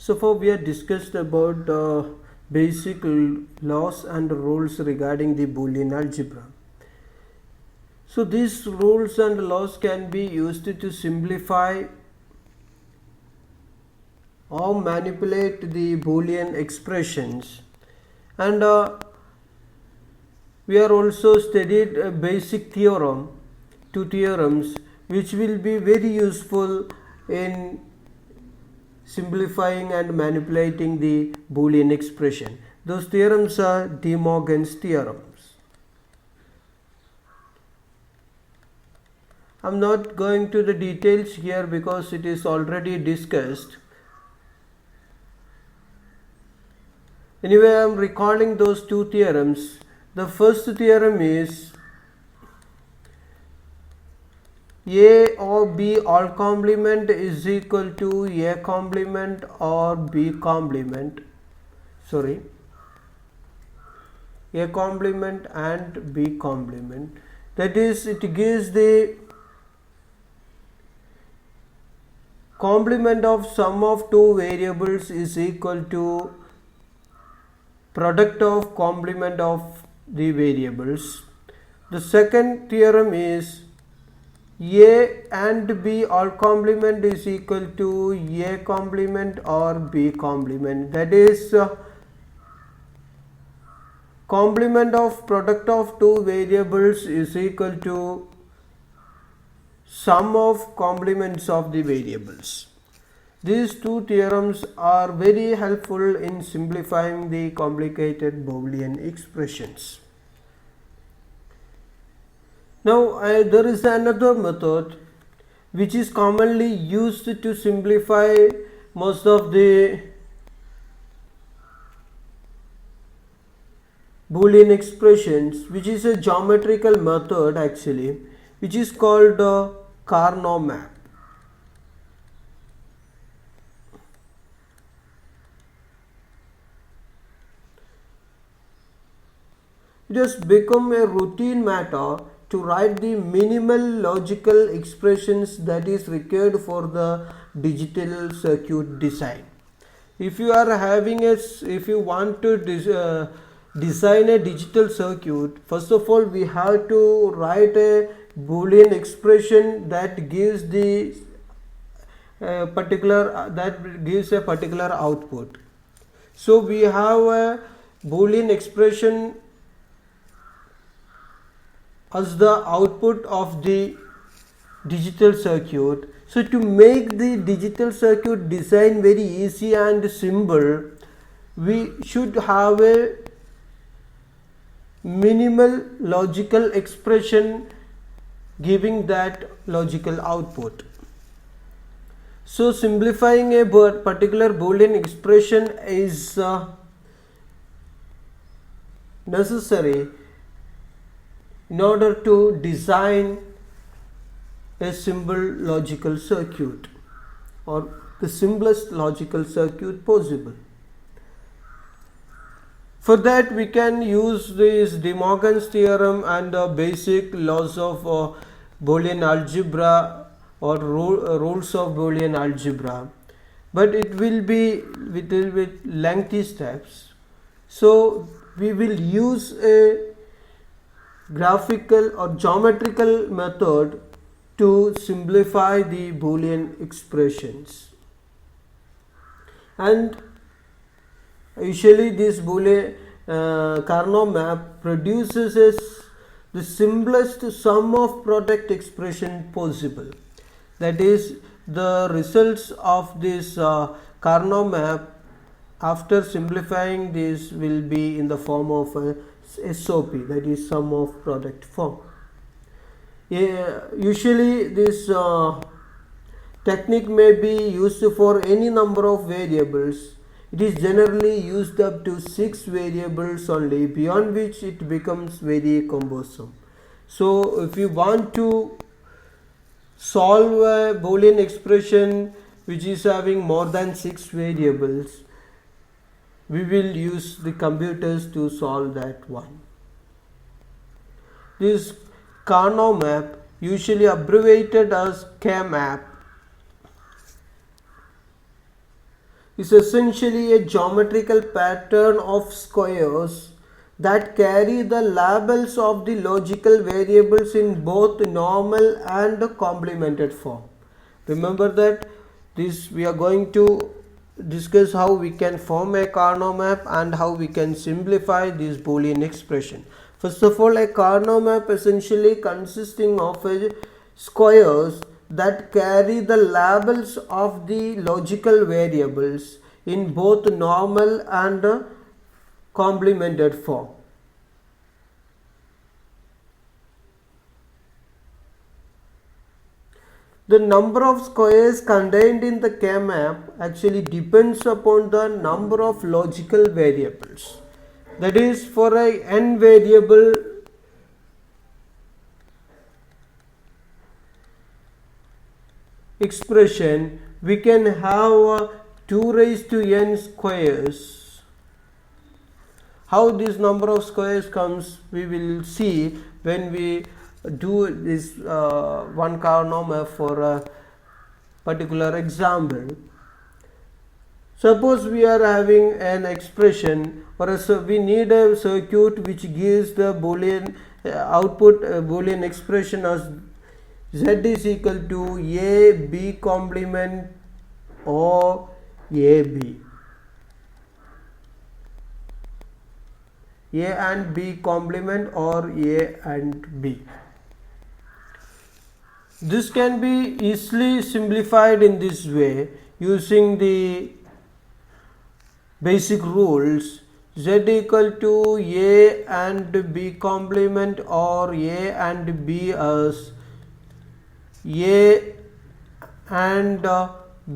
So far we have discussed about basic laws and rules regarding the Boolean algebra. So these rules and laws can be used to simplify or manipulate the Boolean expressions, and we are also studied a basic theorem, two theorems which will be very useful in simplifying and manipulating the Boolean expression. Those theorems are De Morgan's theorems. I am not going to the details here because it is already discussed. Anyway, I am recalling those two theorems. The first theorem is A or B all complement is equal to A complement or B complement. A complement and B complement. That is, it gives the complement of sum of two variables is equal to product of complement of the variables. The second theorem is A and B all complement is equal to A complement or B complement. That is, complement of product of two variables is equal to sum of complements of the variables. These two theorems are very helpful in simplifying the complicated Boolean expressions. Now there is another method which is commonly used to simplify most of the Boolean expressions, which is a geometrical method actually, which is called Carnot map. It has become a routine matter to write the minimal logical expressions that is required for the digital circuit design. If you want to design a digital circuit, first of all we have to write a Boolean expression that gives a particular output. So we have a Boolean expression as the output of the digital circuit. So to make the digital circuit design very easy and simple, we should have a minimal logical expression giving that logical output. So simplifying a particular Boolean expression is necessary in order to design a simple logical circuit or the simplest logical circuit possible. For that we can use this De Morgan's theorem and basic laws of Boolean algebra or rules of Boolean algebra, but it will be with lengthy steps. So we will use a graphical or geometrical method to simplify the Boolean expressions, and usually this Boolean Carnot map produces the simplest sum of product expression possible. That is, the results of this Carnot map after simplifying this will be in the form of a SOP, that is sum of product form. Usually this technique may be used for any number of variables. It is generally used up to 6 variables only, beyond which it becomes very cumbersome. So if you want to solve a Boolean expression which is having more than 6 variables, we will use the computers to solve that one. This Carnot map, usually abbreviated as K-map, is essentially a geometrical pattern of squares that carry the labels of the logical variables in both normal and complemented form. Remember that this we are going to discuss how we can form a Carnot map and how we can simplify this Boolean expression. First of all, a Carnot map essentially consisting of squares that carry the labels of the logical variables in both normal and complemented form. The number of squares contained in the K-map actually depends upon the number of logical variables. That is, for a n variable expression, we can have 2 raised to n squares. How this number of squares comes, we will see when we do this one Carnot map for a particular example. Suppose we are having an expression, or we need a circuit which gives the Boolean output Boolean expression as z is equal to a b complement or ab. A and B complement or A and B. This can be easily simplified in this way using the basic rules. Z equal to A and B complement or A and B as A and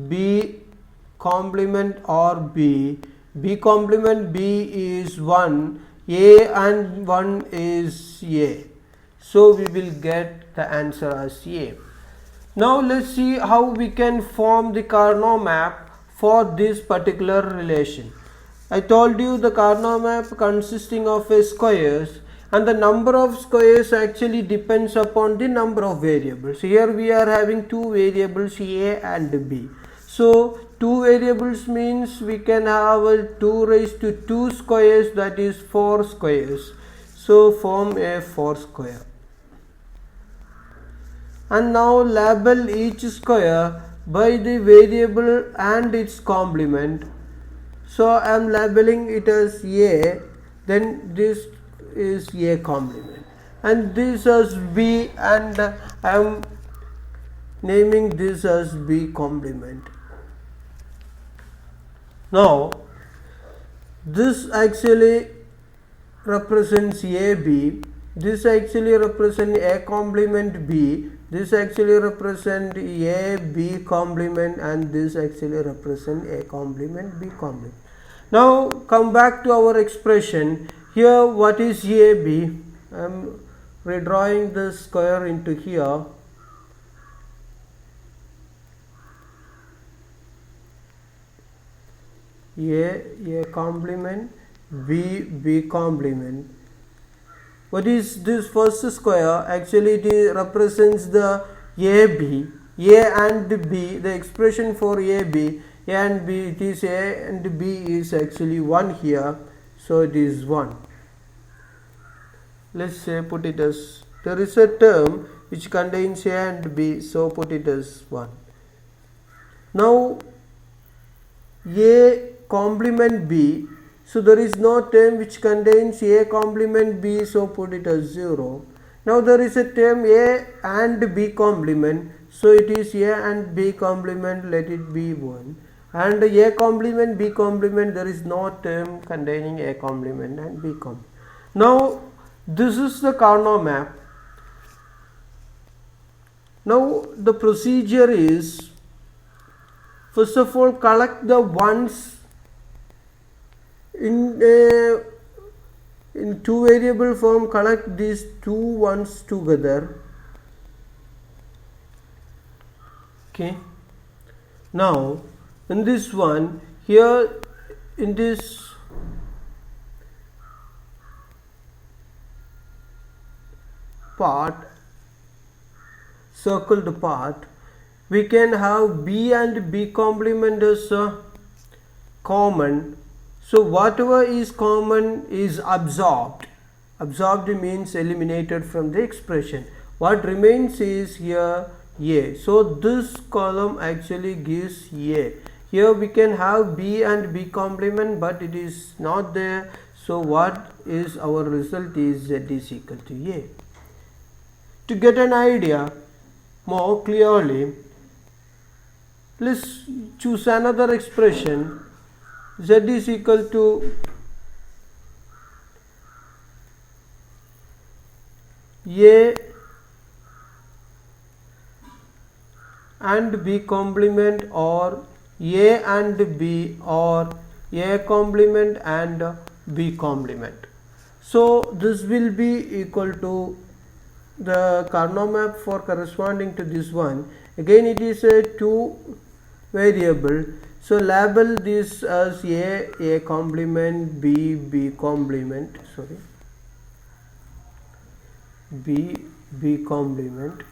B complement or B. B complement B is 1. A and 1 is A. So we will get the answer as A. Now let's see how we can form the Carnot map for this particular relation. I told you the Carnot map consisting of squares, and the number of squares actually depends upon the number of variables. Here we are having 2 variables A and B. So 2 variables means we can have 2 raised to 2 squares, that is 4 squares. So form a 4 square. And now label each square by the variable and its complement. So I am labeling it as A, then this is A complement, and this as B, and I am naming this as B complement. Now this actually represents AB, this actually represents A complement B, this actually represents A B complement, and this actually represents A complement B complement. Now come back to our expression. Here what is AB? I am redrawing the square into here. A complement, B complement. What is this first square? Actually it represents the AB, A and B, the expression for AB, A and B, it is A and B is actually 1 here, so it is 1. Let's say put it as, there is a term which contains A and B, so put it as 1. Now A complement B, so there is no term which contains A complement B, so put it as 0. Now there is a term A and B complement, so it is A and B complement, let it be 1. And A complement B complement, there is no term containing A complement and B complement. Now this is the Carnot map. Now the procedure is, first of all, collect the ones in 2 variable form, collect these 2 ones together. Okay. Now in this one, here in this part, circled part, we can have B and B complement as common. So whatever is common is absorbed. Absorbed means eliminated from the expression. What remains is here A. So this column actually gives A. Here we can have B and B complement, but it is not there. So what is our result is Z is equal to A. To get an idea more clearly, let's choose another expression. Z is equal to A and B complement, or A and B, or A complement and B complement. So this will be equal to the Carnot map for corresponding to this one. Again it is a two variable, so label this as A complement, B complement, sorry, B complement.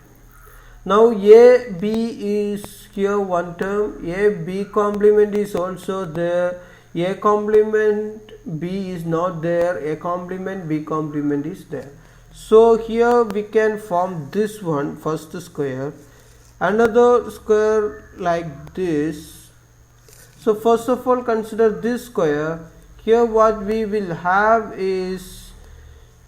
Now A B is here one term, A B complement is also there, A complement B is not there, A complement B complement is there. So here we can form this one, first square, another square like this. So first of all consider this square. Here what we will have is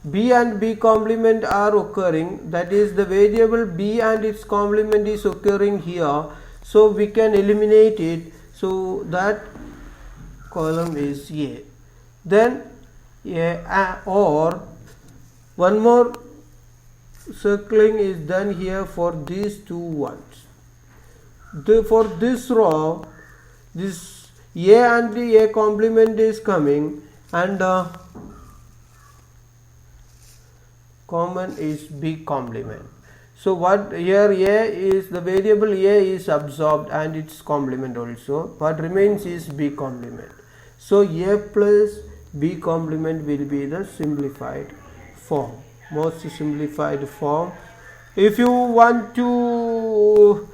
B and B complement are occurring, that is the variable B and its complement is occurring here, so we can eliminate it. So that column is A. Then or one more circling is done here for these two ones. For this row, this A and the A complement is coming, and common is B complement. So what here A is the variable A is absorbed and its complement also. What remains is B complement. So A plus B complement will be the simplified form, most simplified form. If you want to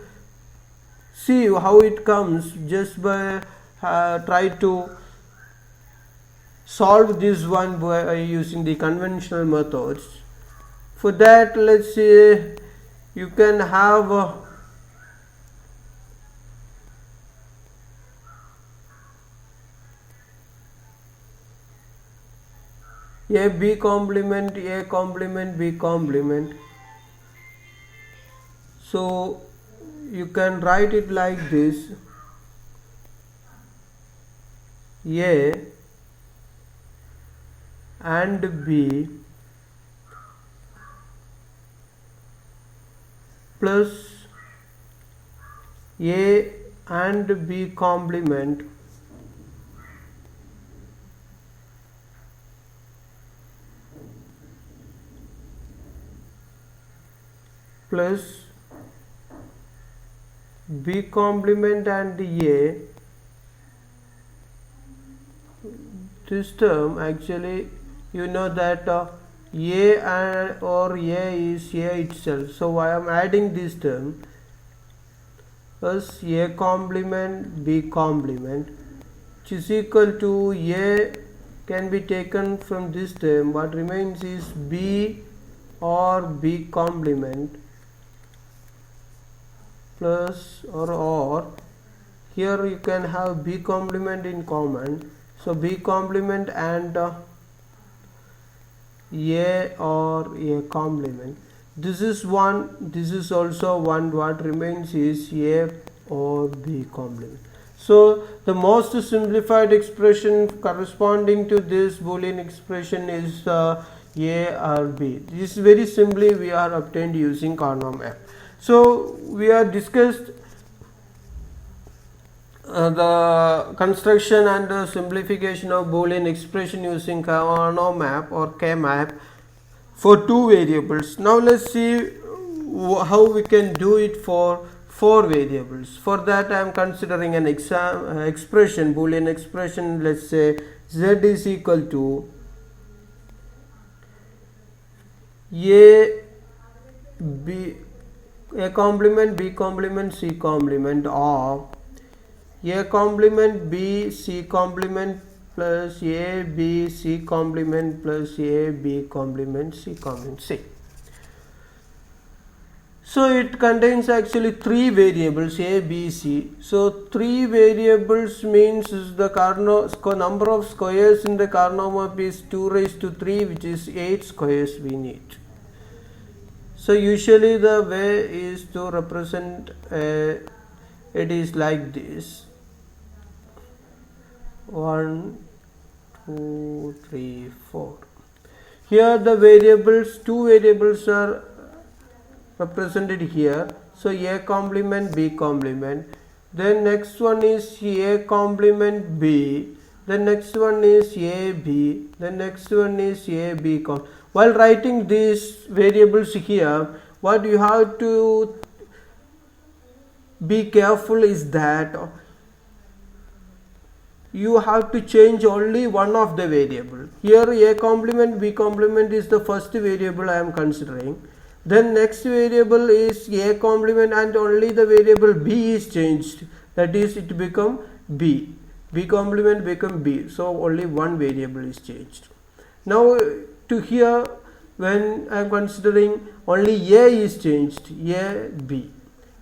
see how it comes, just by try to solve this one by using the conventional methods. For that, let's say you can have A B complement, A complement, B complement. So you can write it like this: A and B plus A and B complement plus B complement and A. This term actually, you know that A or A is A itself, so I am adding this term as A complement B complement, which is equal to A can be taken from this term. What remains is B or B complement plus or here you can have B complement in common, so B complement and A or A complement. This is one, this is also one. What remains is A or B complement. So the most simplified expression corresponding to this Boolean expression is A or B. This very simply we are obtained using Carnot map. So we have discussed the construction and the simplification of Boolean expression using Carnot map or K-map for two variables. Now let's see how we can do it for four variables. For that I am considering an expression, Boolean expression. Let's say Z is equal to A complement, B complement, C complement, or A complement B C complement plus A B C complement plus A B complement C complement C. So it contains actually three variables A, B, C. So three variables means the number of squares in the Carnot map is 2 raised to 3, which is 8 squares we need. So usually the way is to represent it is like this: 1, 2, 3, 4. Here the variables, two variables are represented here. So A complement B complement, then next one is A complement B, the next one is A B, the next one is A B. While writing these variables here, what you have to be careful is that you have to change only one of the variable. Here A complement B complement is the first variable I am considering. Then next variable is A complement and only the variable B is changed, that is it become B. B complement become B, so only one variable is changed. Now to here, when I am considering only A is changed, A B.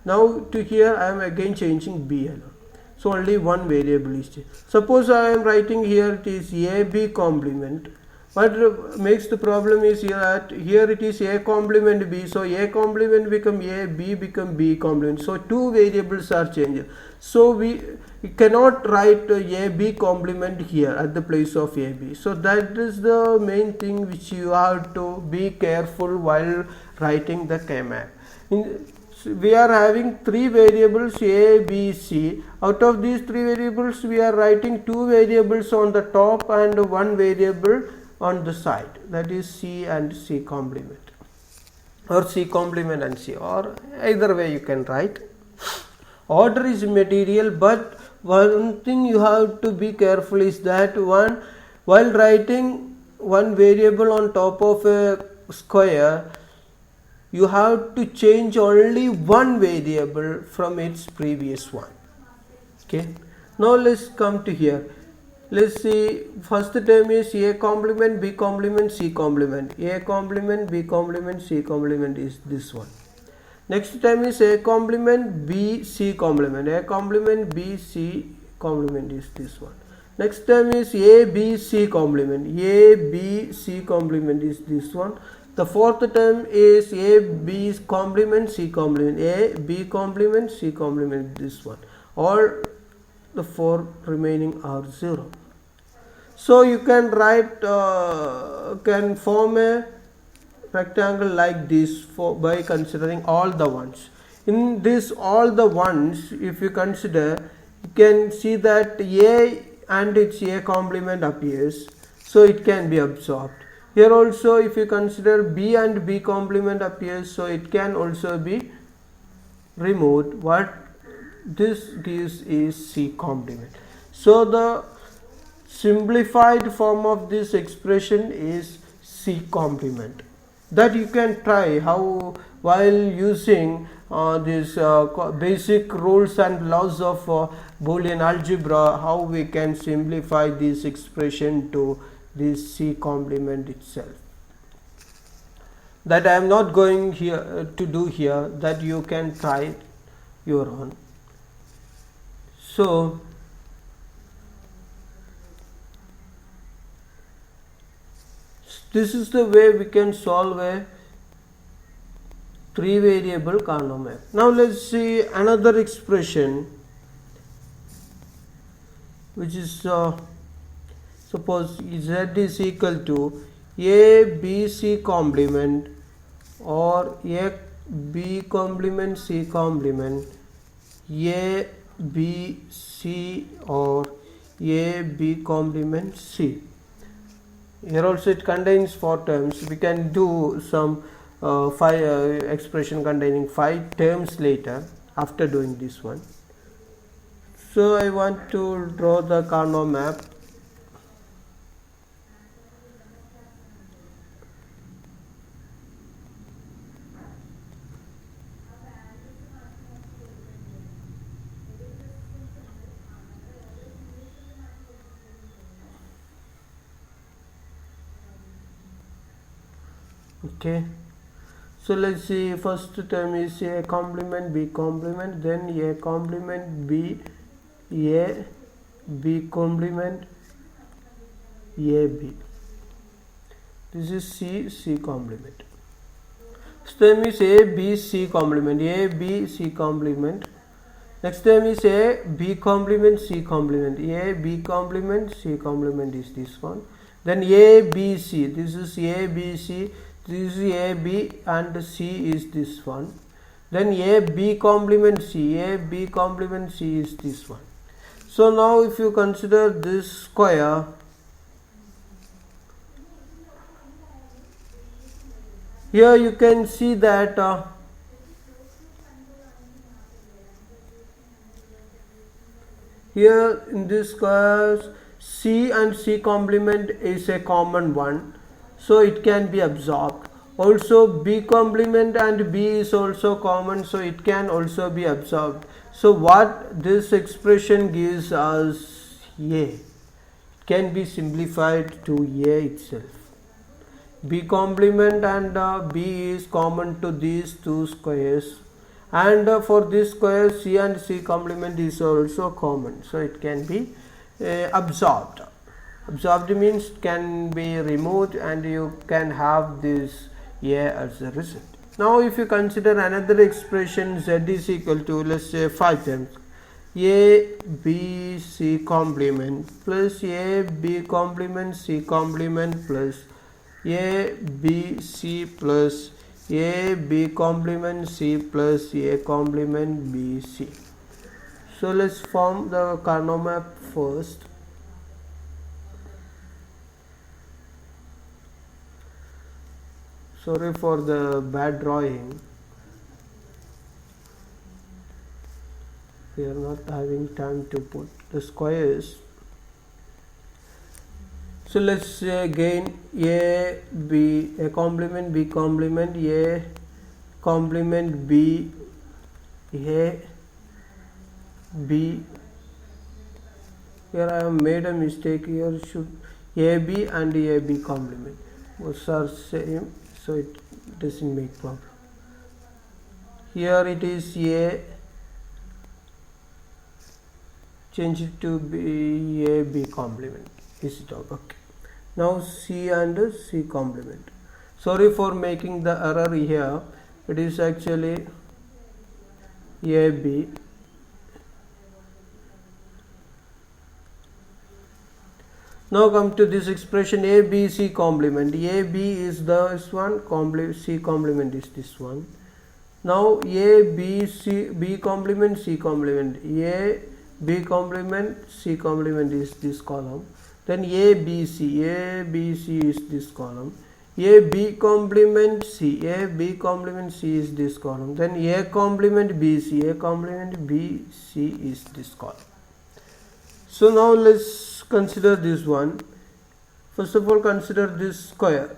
Now to here I am again changing B alone. So only one variable is changed. Suppose I am writing here it is A B complement. What makes the problem is here it is A complement B, so A complement become A, B become B complement. So two variables are changed. So we cannot write A B complement here at the place of A B. So that is the main thing which you have to be careful while writing the K-map. We are having three variables A, B, C. Out of these three variables, we are writing two variables on the top and one variable on the side, that is C and C complement, or C complement and C, or either way you can write. Order is material, but one thing you have to be careful is that while writing one variable on top of a square, you have to change only one variable from its previous one. Okay, now let's come to here. Let's see, first term is A complement B complement C complement. A complement B complement C complement is this one. Next term is A complement B C complement. A complement B C complement is this one. Next term is A B C complement. A B C complement is this one. The fourth term is A B complement C complement. A B complement C complement, this one. All the four remaining are 0. So you can write, can form a rectangle like this by considering all the ones. In this all the ones, if you consider, you can see that A and its A complement appears, so it can be absorbed. Here also, if you consider B and B complement appears, so it can also be removed. What this gives is C complement. So the simplified form of this expression is C complement. That you can try how, while using these basic rules and laws of Boolean algebra, how we can simplify this expression to this C complement itself. That I am not going here to do here, that you can try your own. So this is the way we can solve a three variable Carnot map. Now let's see another expression, which is suppose Z is equal to A B C complement or A B complement C complement, A B C or A B complement C. Here also it contains 4 terms. We can do some 5 expression containing 5 terms later after doing this one. So I want to draw the Carnot map. Okay, so let's see, first term is a complement b complement, then a complement b, a b complement a b. This is c complement. Next term is a b c complement, a b c complement. Next term is a b complement c complement, a b complement c complement is this one. Then a b c, this is a b c, this is a b and c is this one. Then a b complement c, a b complement c is this one. So now if you consider this square, here you can see that here in this square c and c complement is a common one, so it can be absorbed. Also b complement and b is also common, so it can also be absorbed. So what this expression gives us, a can be simplified to a itself. B complement and b is common to these two squares, and for this square c and c complement is also common, so it can be absorbed. Absorbed means can be removed and you can have this a as a result. Now if you consider another expression, z is equal to, let's say, 5 times a b c complement plus a b complement c complement plus a b c plus a b complement c plus a complement b c. So let's form the Carnot map first. Sorry for the bad drawing, we are not having time to put the squares. So let's say again a b, a complement b complement a complement b, a b. Here I have made a mistake, here should a b and a b complement, both are same, so it doesn't make problem. Here it is a, change it to be a b complement. Is it okay? Now c and c complement. Sorry for making the error here, it is actually a b. Now come to this expression a b c complement. A b is this one, c complement is this one. Now a b c b complement c complement, a b complement c complement is this column. Then a b c is this column. A b complement c, a b complement c is this column. Then a complement b c, a complement b c is this column. So now let's consider this one. First of all, consider this square.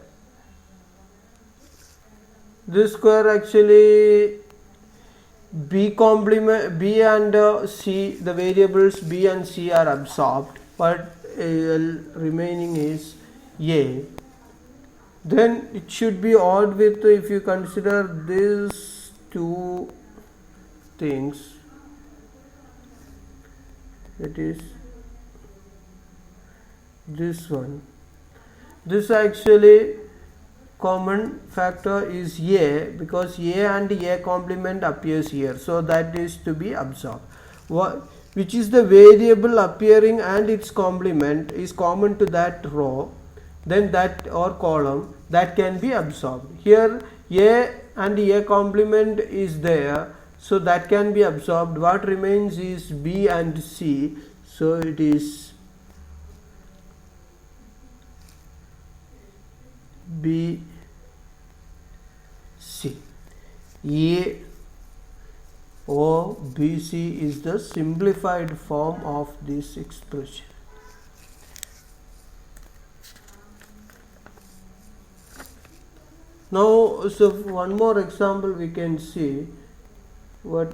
This square actually b complement b and c, the variables b and c are absorbed, but remaining is a. Then it should be odd with, if you consider these two things, that is this one. This actually common factor is a, because a and a complement appears here, so that is to be absorbed. Which is the variable appearing and its complement is common to that row, then that or column, that can be absorbed. Here a and a complement is there, so that can be absorbed. What remains is b and c, so it is b c. A O B C is the simplified form of this expression. Now, so one more example we can see what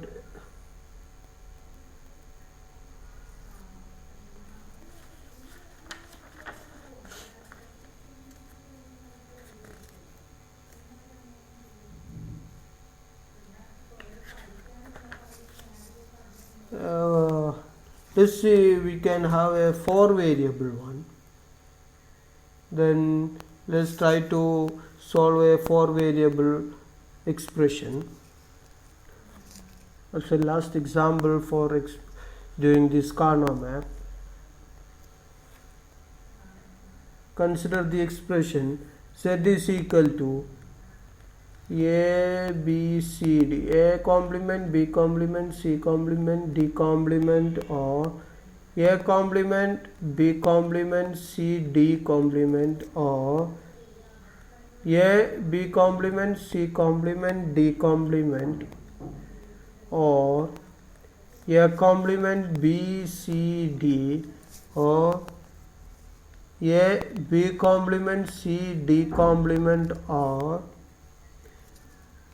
let's see, we can have a 4 variable one. Then let's try to solve a 4 variable expression. That's the last example for doing this Carnot map. Consider the expression z is equal to a b c d, a complement, b complement, c complement, d complement, or a complement, b complement, c d complement, or a b complement, c complement, d complement, or a complement b c d, or a b complement, c d complement, or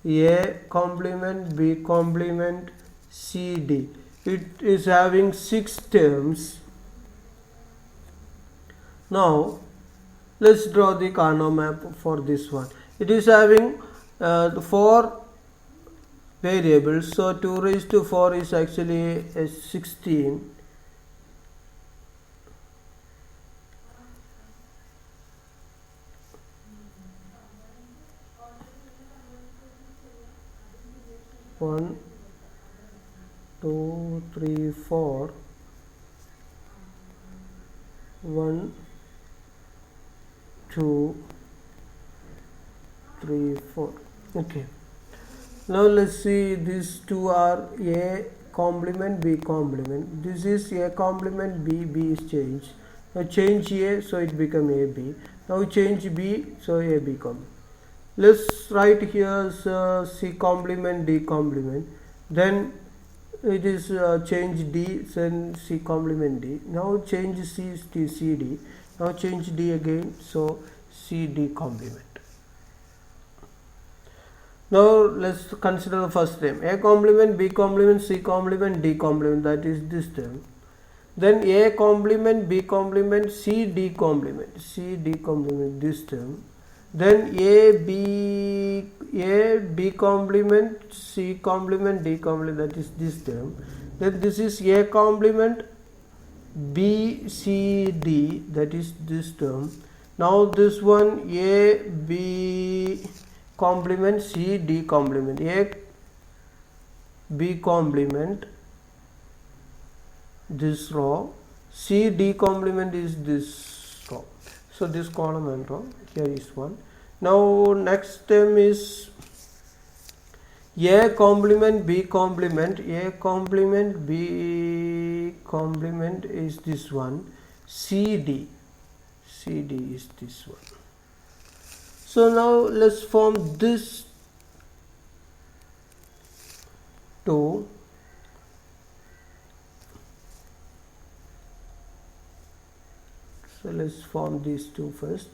a complement, b complement, c d. It is having 6 terms. Now let's draw the Carnot map for this one. It is having 4 variables, so 2 raised to 4 is actually a 16. One, 2, 3, 4. 1, 2, 3, 4. Okay. Now let's see, these two are a complement, b complement. This is a complement, b is changed. Now change a, so it become ab. Now change b, so ab complement. Let's write here c complement, d complement. Then it is change d, then c complement d. Now change c to cd. Now change d again, so cd complement. Now let's consider the first term, a complement, b complement, c complement, d complement, that is this term. Then a complement, b complement, c d complement, this term. Then a b complement, c complement, d complement, that is this term. Then this is a complement, b c d, that is this term. Now this one, a b complement, c d complement, a b complement, this row, c d complement is this row. So this column and row, here is one. Now next term is a complement, b complement, a complement, b complement is this one, cd is this one. So now let's form this two. So let's form these two first.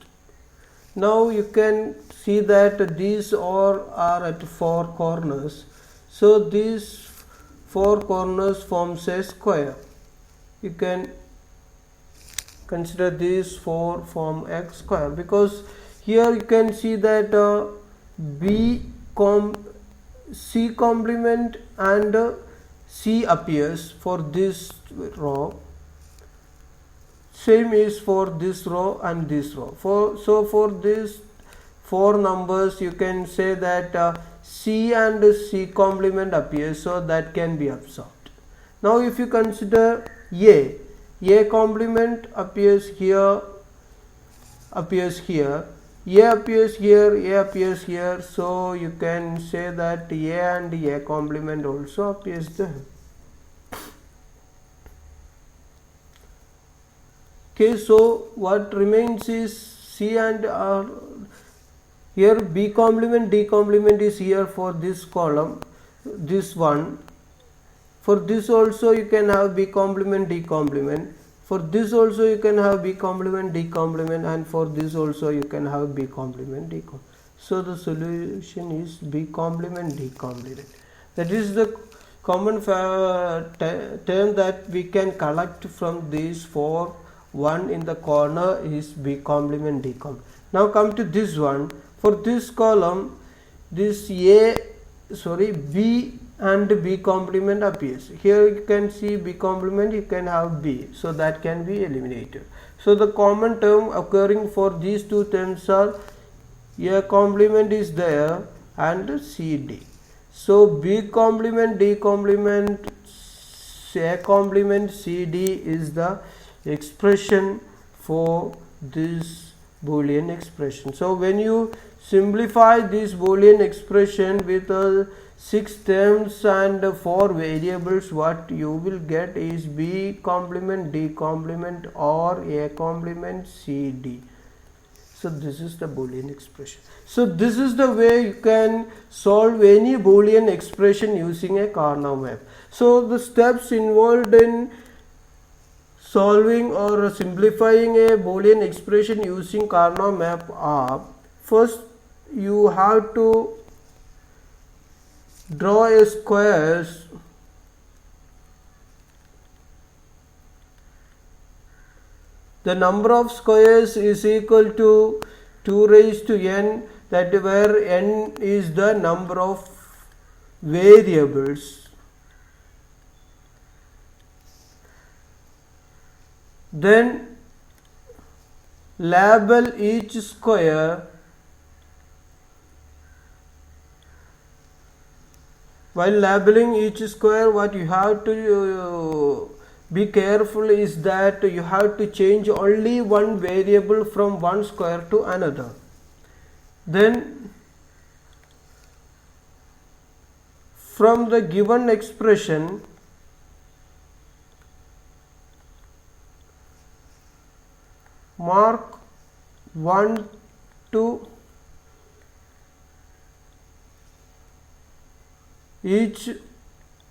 Now you can see that these all are at 4 corners. So these 4 corners forms a square. You can consider these 4 form a square, because here you can see that c complement and c appears for this row. Same is for this row and this row. So for these 4 numbers, you can say that c and c complement appears, so that can be absorbed. Now if you consider a complement appears here, a appears here, a appears here, so you can say that a and a complement also appears there. Okay, so what remains is c and here b complement, d complement is here for this column, this one. For this also you can have b complement, d complement. For this also you can have b complement, d complement, and for this also you can have b complement, d complement. So the solution is b complement, d complement. That is the common term that we can collect from these 4. One in the corner is b complement, d complement. Now come to this one. For this column, this b and B complement appears. Here you can see B complement, you can have B, so that can be eliminated. So the common term occurring for these two terms are A complement is there and CD. So B complement, D complement, A complement, CD is the expression for this Boolean expression. So when you simplify this Boolean expression with 6 terms and 4 variables, what you will get is B complement, D complement, or A complement, CD. So this is the Boolean expression. So this is the way you can solve any Boolean expression using a Karnaugh map. So the steps involved in solving or simplifying a Boolean expression using Karnaugh map are: first you have to draw a squares the number of squares is equal to 2 raised to n, that where n is the number of variables. Then label each square. While labeling each square, what you have to be careful is that you have to change only one variable from one square to another. Then from the given expression, mark 1 to each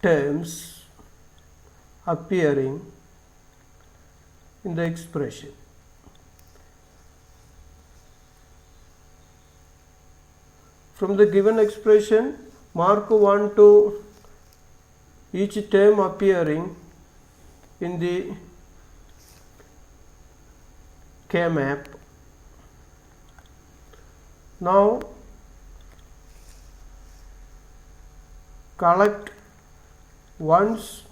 terms appearing in the expression. From the given expression, mark 1 to each term appearing in the K-map. Now collect ones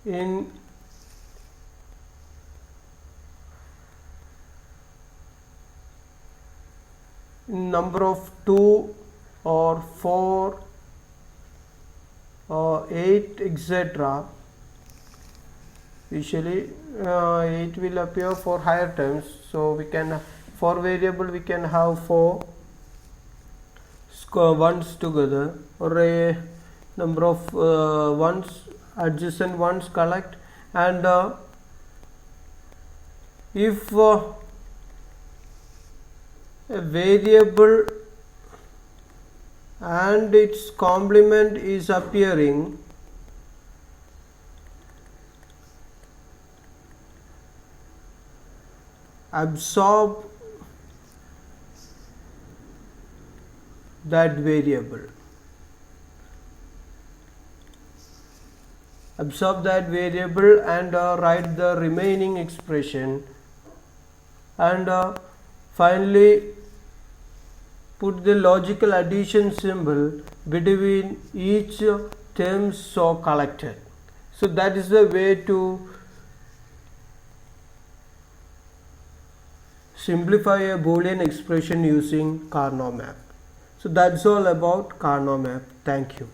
in number of 2 or 4 or 8, etc. Usually 8 will appear for higher terms, so we can, for variable we can have 4 ones together, or a number of ones, adjacent ones collect, and if a variable and its complement is appearing, absorb that variable. Absorb that variable and write the remaining expression, and finally put the logical addition symbol between each terms so collected. So that is the way to simplify a Boolean expression using Karnaugh map. So that's all about Karnaugh map. Thank you.